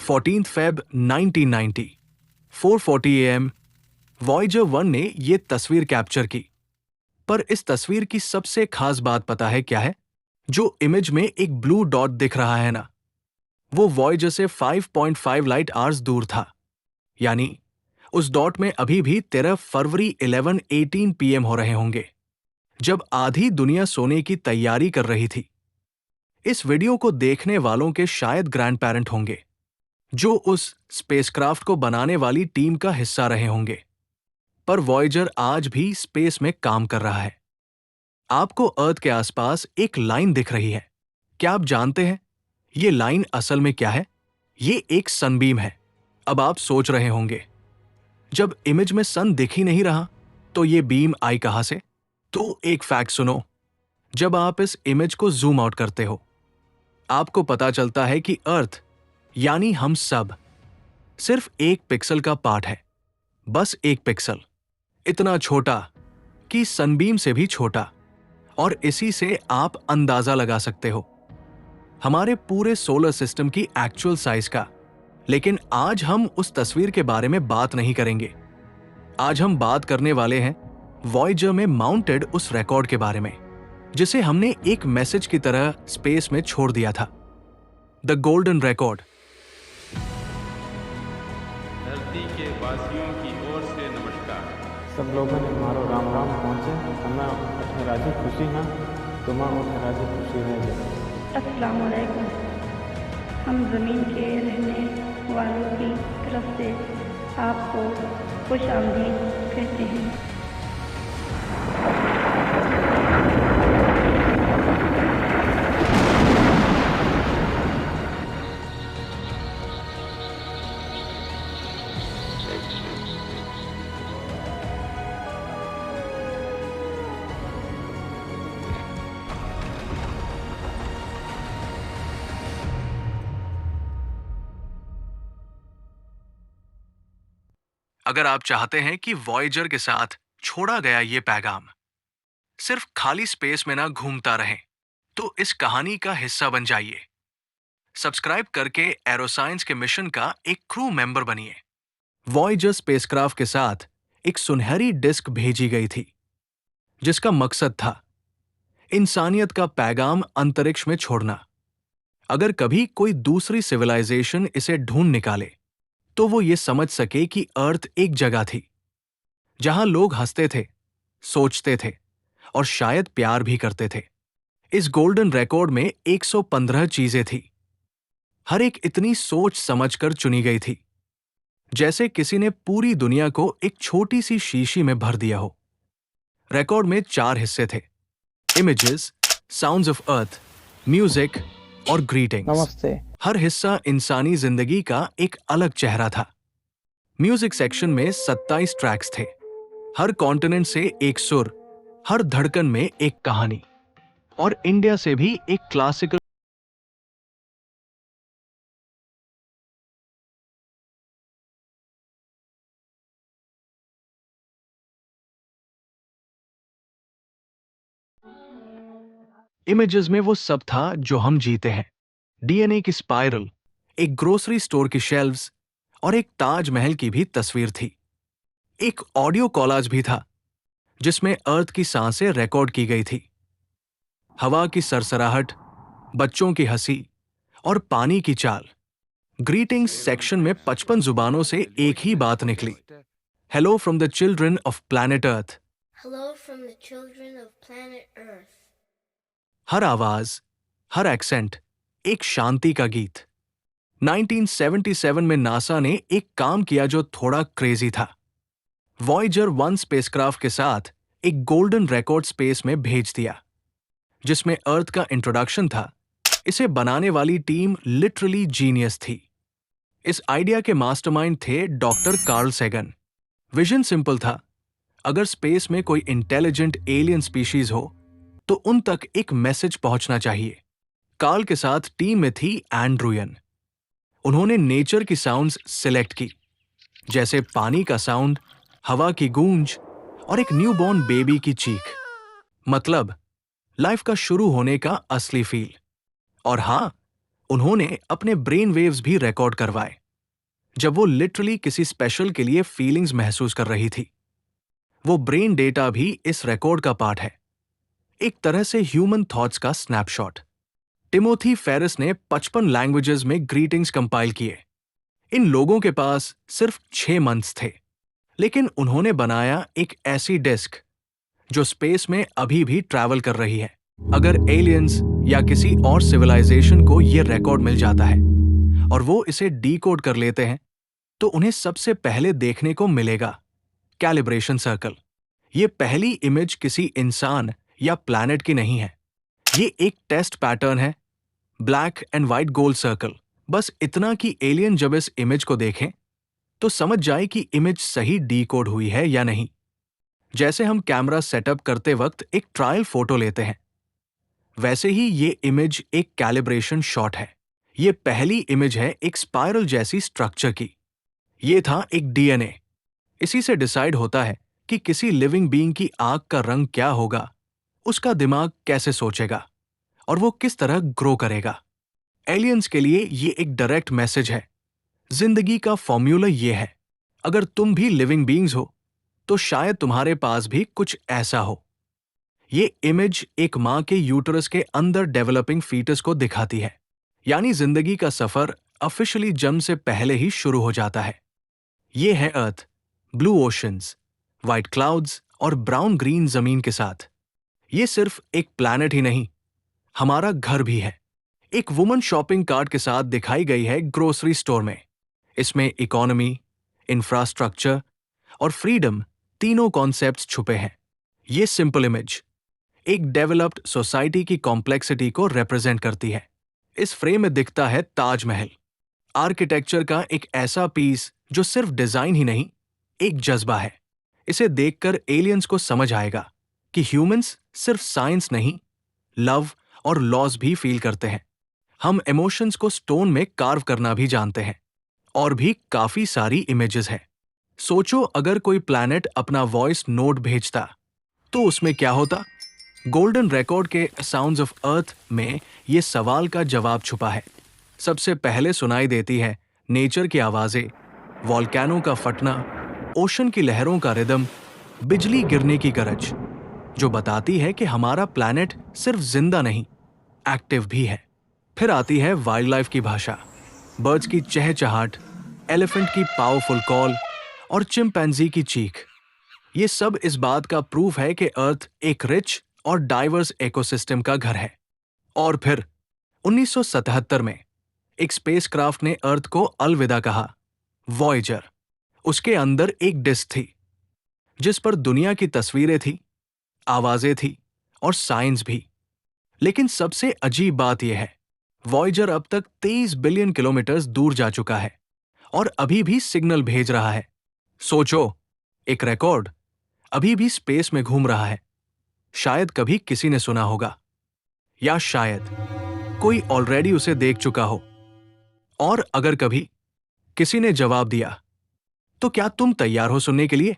14 Feb 1990 4:40 AM Voyager 1 ने ये तस्वीर कैप्चर की। पर इस तस्वीर की सबसे खास बात पता है क्या है? जो इमेज में एक ब्लू डॉट दिख रहा है ना, वो वॉयेजर से 5.5 लाइट आवर्स दूर था। यानी उस डॉट में अभी भी 13 फरवरी 11:18 PM हो रहे होंगे, जब आधी दुनिया सोने की तैयारी कर रही थी। इस वीडियो को देखने वालों के शायद ग्रैंड पेरेंट होंगे, जो उस स्पेसक्राफ्ट को बनाने वाली टीम का हिस्सा रहे होंगे। पर वॉयेजर आज भी स्पेस में काम कर रहा है। आपको अर्थ के आसपास एक लाइन दिख रही है। क्या आप जानते हैं ये लाइन असल में क्या है? ये एक सनबीम है। अब आप सोच रहे होंगे, जब इमेज में सन दिख ही नहीं रहा तो ये बीम आई कहां से? तो एक फैक्ट सुनो, जब आप इस इमेज को जूम आउट करते हो, आपको पता चलता है कि अर्थ यानी हम सब सिर्फ एक पिक्सल का पार्ट है। बस एक पिक्सल, इतना छोटा कि सनबीम से भी छोटा। और इसी से आप अंदाजा लगा सकते हो हमारे पूरे सोलर सिस्टम की एक्चुअल साइज का। लेकिन आज हम उस तस्वीर के बारे में बात नहीं करेंगे। आज हम बात करने वाले हैं वॉयेजर में माउंटेड उस रिकॉर्ड के बारे में, जिसे हमने एक मैसेज की तरह स्पेस में छोड़ दिया था। The golden record. धरती के वासियों की ओर से नमस्कार। सब लोगों ने मारो राम राम पहुँचे हमें उठे राजी खुशी है तुम्हें उठे राजी खुशी है। अस्सलाम वालेकुम। हम ज़मीन के रहने वालों की तरफ से आपको खुश आमदीद कहते हैं। अगर आप चाहते हैं कि वॉयेजर के साथ छोड़ा गया ये पैगाम सिर्फ खाली स्पेस में ना घूमता रहे, तो इस कहानी का हिस्सा बन जाइए। सब्सक्राइब करके एरोसाइंस के मिशन का एक क्रू मेंबर बनिए। वॉयेजर स्पेसक्राफ्ट के साथ एक सुनहरी डिस्क भेजी गई थी, जिसका मकसद था इंसानियत का पैगाम अंतरिक्ष में छोड़ना। अगर कभी कोई दूसरी सिविलाइजेशन इसे ढूंढ निकाले, तो वो ये समझ सके कि अर्थ एक जगह थी जहां लोग हंसते थे, सोचते थे और शायद प्यार भी करते थे। इस गोल्डन रिकॉर्ड में 115 चीजें थी। हर एक इतनी सोच समझकर चुनी गई थी, जैसे किसी ने पूरी दुनिया को एक छोटी सी शीशी में भर दिया हो। रिकॉर्ड में 4 हिस्से थे: images, sounds of earth, music और ग्रीटिंग्स। नमस्ते। हर हिस्सा इंसानी जिंदगी का एक अलग चेहरा था। म्यूजिक सेक्शन में 27 ट्रैक्स थे। हर कॉन्टिनेंट से एक सुर, हर धड़कन में एक कहानी। और इंडिया से भी एक क्लासिकल इमेजेस में वो सब था जो हम जीते हैं। डीएनए की स्पाइरल, एक ग्रोसरी स्टोर की शेल्व्स और एक ताजमहल की भी तस्वीर थी। एक ऑडियो कॉलाज भी था, जिसमें अर्थ की सांसें रिकॉर्ड की गई थी। हवा की सरसराहट, बच्चों की हंसी और पानी की चाल। ग्रीटिंग्स सेक्शन में 55 जुबानों से एक ही बात निकली: hello from the children of planet earth. Hello from the children of planet Earth. हर आवाज, हर एक्सेंट एक शांति का गीत। 1977 में नासा ने एक काम किया जो थोड़ा क्रेजी था। वॉयेजर 1 स्पेसक्राफ्ट के साथ एक गोल्डन रिकॉर्ड स्पेस में भेज दिया, जिसमें अर्थ का इंट्रोडक्शन था। इसे बनाने वाली टीम लिटरली जीनियस थी। इस आइडिया के मास्टरमाइंड थे doctor Carl Sagan. Vision simple था: अगर स्पेस में कोई इंटेलिजेंट एलियन स्पीशीज हो, तो उन तक एक मैसेज पहुंचना चाहिए। कार्ल के साथ टीम में थी एंड्रूयन। उन्होंने नेचर की साउंड्स सिलेक्ट की, जैसे पानी का साउंड, हवा की गूंज और एक न्यूबॉर्न बेबी की चीख। मतलब लाइफ का शुरू होने का असली फील। और हाँ, उन्होंने अपने ब्रेन वेव्स भी रिकॉर्ड करवाए जब वो लिटरली किसी स्पेशल के लिए फीलिंग्स महसूस कर रही थी। वो ब्रेन डेटा भी इस रिकॉर्ड का पार्ट है, एक तरह से ह्यूमन थॉट्स का स्नैपशॉट। टिमोथी फेरिस ने 55 लैंग्वेजेस में ग्रीटिंग्स कंपाइल किए। इन लोगों के पास सिर्फ 6 मंथ्स थे, लेकिन उन्होंने बनाया एक ऐसी डिस्क जो स्पेस में अभी भी ट्रैवल कर रही है। अगर एलियंस या किसी और सिविलाइजेशन को यह रिकॉर्ड मिल जाता है और वो इसे डीकोड कर लेते हैं, तो उन्हें सबसे पहले देखने को मिलेगा कैलिब्रेशन सर्कल। ये पहली इमेज किसी इंसान या प्लैनेट की नहीं है, ये एक टेस्ट पैटर्न है, black and white goal circle. बस इतना कि एलियन जब इस इमेज को देखें तो समझ जाए कि इमेज सही डीकोड हुई है या नहीं। जैसे हम कैमरा सेटअप करते वक्त एक ट्रायल फोटो लेते हैं, वैसे ही ये इमेज एक कैलिब्रेशन शॉट है। ये पहली इमेज है एक स्पाइरल जैसी स्ट्रक्चर की। ये था एक डीएनए। इसी से डिसाइड होता है कि किसी लिविंग बीइंग की आंख का रंग क्या होगा, उसका दिमाग कैसे सोचेगा और वो किस तरह ग्रो करेगा। एलियंस के लिए ये एक डायरेक्ट मैसेज है। जिंदगी का फॉर्मूला ये है, अगर तुम भी लिविंग बीइंग्स हो तो शायद तुम्हारे पास भी कुछ ऐसा हो। ये इमेज एक मां के यूटरस के अंदर डेवलपिंग फीटस को दिखाती है, यानी जिंदगी का सफर ऑफिशियली जन्म से पहले ही शुरू हो जाता है। ये है अर्थ, ब्लू ओशंस, व्हाइट क्लाउड्स और ब्राउन ग्रीन जमीन के साथ। ये सिर्फ एक प्लैनेट ही नहीं, हमारा घर भी है। एक वुमन शॉपिंग कार्ट के साथ दिखाई गई है ग्रोसरी स्टोर में। इसमें इकोनॉमी, इंफ्रास्ट्रक्चर और फ्रीडम तीनों कॉन्सेप्ट्स छुपे हैं। ये सिंपल इमेज एक डेवलप्ड सोसाइटी की कॉम्प्लेक्सिटी को रिप्रेजेंट करती है। इस फ्रेम में दिखता है ताजमहल, आर्किटेक्चर का एक ऐसा पीस जो सिर्फ डिजाइन ही नहीं, एक जज्बा है। इसे देखकर एलियंस को समझ आएगा कि ह्यूमंस सिर्फ साइंस नहीं, लव और लॉस भी फील करते हैं। हम इमोशंस को स्टोन में कार्व करना भी जानते हैं। और भी काफी सारी इमेजेस हैं। सोचो अगर कोई प्लैनेट अपना वॉइस नोट भेजता तो उसमें क्या होता। गोल्डन रिकॉर्ड के साउंड्स ऑफ अर्थ में ये सवाल का जवाब छुपा है। सबसे पहले सुनाई देती है नेचर की आवाजें, वॉल्केनो का फटना, ओशन की लहरों का रिदम, बिजली गिरने की गरज, जो बताती है कि हमारा प्लैनेट सिर्फ जिंदा नहीं, एक्टिव भी है। फिर आती है वाइल्ड लाइफ की भाषा, बर्ड्स की चहचहाट, एलिफेंट की पावरफुल कॉल और चिंपैंजी की चीख। ये सब इस बात का प्रूफ है कि अर्थ एक रिच और डाइवर्स इकोसिस्टम का घर है। और फिर 1977 में एक स्पेसक्राफ्ट ने अर्थ को अलविदा कहा, वॉयेजर। उसके अंदर एक डिस्क थी जिस पर दुनिया की तस्वीरें थी, आवाजें थी और साइंस भी। लेकिन सबसे अजीब बात यह है, वॉयेजर अब तक 23 बिलियन किलोमीटर दूर जा चुका है और अभी भी सिग्नल भेज रहा है। सोचो, एक रिकॉर्ड अभी भी स्पेस में घूम रहा है। शायद कभी किसी ने सुना होगा, या शायद कोई ऑलरेडी उसे देख चुका हो। और अगर कभी किसी ने जवाब दिया, तो क्या तुम तैयार हो सुनने के लिए?